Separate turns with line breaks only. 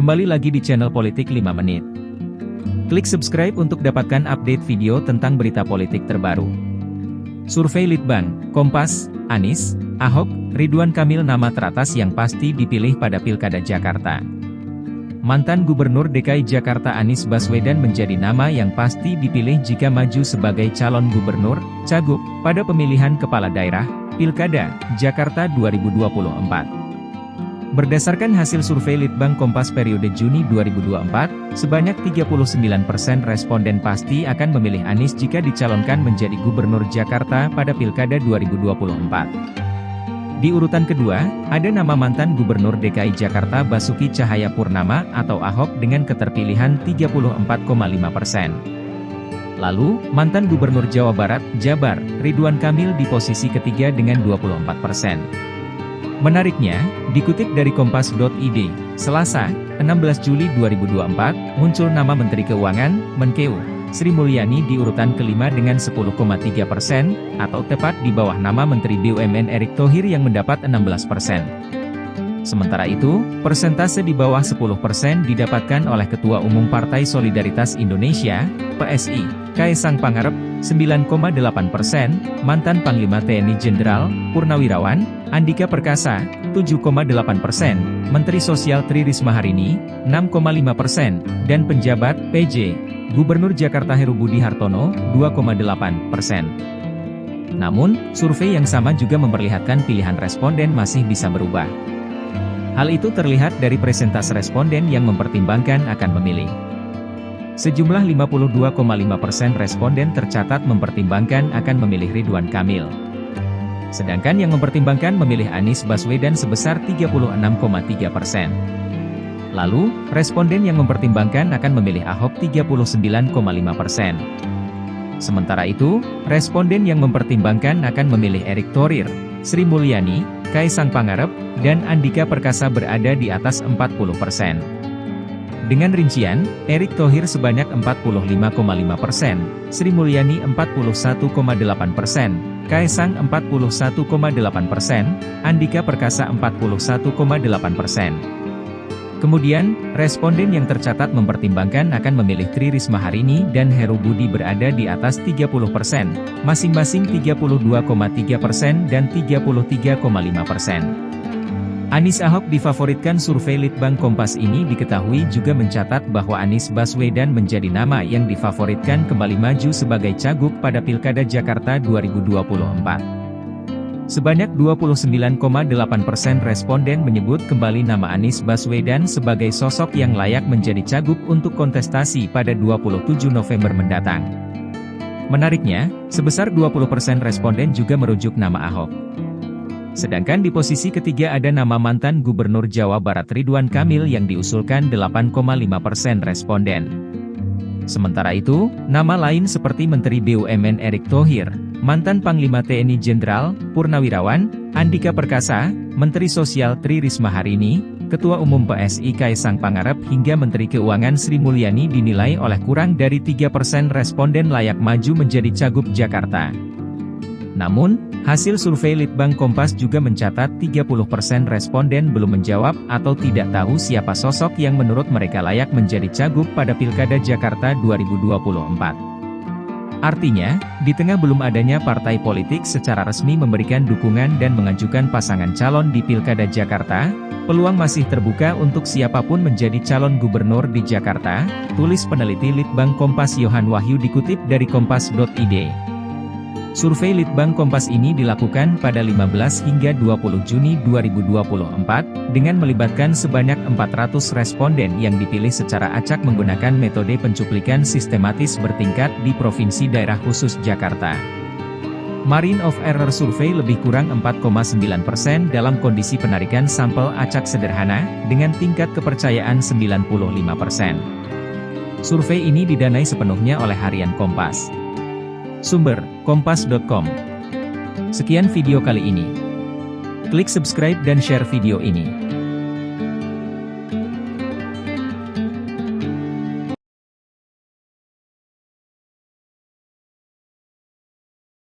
Kembali lagi di channel Politik 5 Menit. Klik subscribe untuk dapatkan update video tentang berita politik terbaru. Survei Litbang, Kompas, Anies, Ahok, Ridwan Kamil nama teratas yang pasti dipilih pada Pilkada Jakarta. Mantan Gubernur DKI Jakarta Anies Baswedan menjadi nama yang pasti dipilih jika maju sebagai calon gubernur, cagup, pada pemilihan kepala daerah, Pilkada, Jakarta 2024. Berdasarkan hasil survei Litbang Kompas periode Juni 2024, sebanyak 39% responden pasti akan memilih Anies jika dicalonkan menjadi Gubernur Jakarta pada Pilkada 2024. Di urutan kedua, ada nama mantan Gubernur DKI Jakarta Basuki Cahayapurnama atau Ahok dengan keterpilihan 34,5%. Lalu, mantan Gubernur Jawa Barat, Jabar, Ridwan Kamil di posisi ketiga dengan 24%. Menariknya, dikutip dari Kompas.id, Selasa, 16 Juli 2024, muncul nama Menteri Keuangan, Menkeu, Sri Mulyani di urutan kelima dengan 10,3%, atau tepat di bawah nama Menteri BUMN Erick Thohir yang mendapat 16%. Sementara itu, persentase di bawah 10% didapatkan oleh Ketua Umum Partai Solidaritas Indonesia, PSI, Kaesang Pangarep, 9,8%, mantan Panglima TNI Jenderal, Purnawirawan, Andika Perkasa, 7,8%, Menteri Sosial Tri Risma Harini, 6,5%, dan penjabat, PJ, Gubernur Jakarta Heru Budi Hartono, 2,8%. Namun, survei yang sama juga memperlihatkan pilihan responden masih bisa berubah. Hal itu terlihat dari persentase responden yang mempertimbangkan akan memilih. Sejumlah 52,5% responden tercatat mempertimbangkan akan memilih Ridwan Kamil. Sedangkan yang mempertimbangkan memilih Anies Baswedan sebesar 36,3%. Lalu, responden yang mempertimbangkan akan memilih Ahok 39,5%. Sementara itu, responden yang mempertimbangkan akan memilih Erick Thohir, Sri Mulyani, Kaesang Pangarep, dan Andika Perkasa berada di atas 40%. Dengan rincian, Erick Thohir sebanyak 45,5%, Sri Mulyani 41,8%, Kaesang 41,8%, Andika Perkasa 41,8%. Kemudian, responden yang tercatat mempertimbangkan akan memilih Tri Risma Harini dan Heru Budi berada di atas 30%, masing-masing 32,3% dan 33,5%. Anies Ahok difavoritkan survei Litbang Kompas ini diketahui juga mencatat bahwa Anies Baswedan menjadi nama yang difavoritkan kembali maju sebagai cagup pada Pilkada Jakarta 2024. Sebanyak 29,8% responden menyebut kembali nama Anies Baswedan sebagai sosok yang layak menjadi cagup untuk kontestasi pada 27 November mendatang. Menariknya, sebesar 20% responden juga merujuk nama Ahok. Sedangkan di posisi ketiga ada nama mantan Gubernur Jawa Barat Ridwan Kamil yang diusulkan 8,5% responden. Sementara itu, nama lain seperti Menteri BUMN Erick Thohir, mantan Panglima TNI Jenderal, Purnawirawan, Andika Perkasa, Menteri Sosial Tri Risma Harini, Ketua Umum PSI Kaesang Pangarep hingga Menteri Keuangan Sri Mulyani dinilai oleh kurang dari 3% responden layak maju menjadi cagup Jakarta. Namun, hasil survei Litbang Kompas juga mencatat 30% responden belum menjawab atau tidak tahu siapa sosok yang menurut mereka layak menjadi cagup pada Pilkada Jakarta 2024. Artinya, di tengah belum adanya partai politik secara resmi memberikan dukungan dan mengajukan pasangan calon di Pilkada Jakarta, peluang masih terbuka untuk siapapun menjadi calon gubernur di Jakarta, tulis peneliti Litbang Kompas Yohan Wahyu dikutip dari Kompas.id. Survei Litbang Kompas ini dilakukan pada 15 hingga 20 Juni 2024, dengan melibatkan sebanyak 400 responden yang dipilih secara acak menggunakan metode pencuplikan sistematis bertingkat di Provinsi Daerah Khusus Jakarta. Margin of error survei lebih kurang 4,9% dalam kondisi penarikan sampel acak sederhana, dengan tingkat kepercayaan 95%. Survei ini didanai sepenuhnya oleh Harian Kompas. Sumber, kompas.com. Sekian video kali ini. Klik subscribe dan share video ini.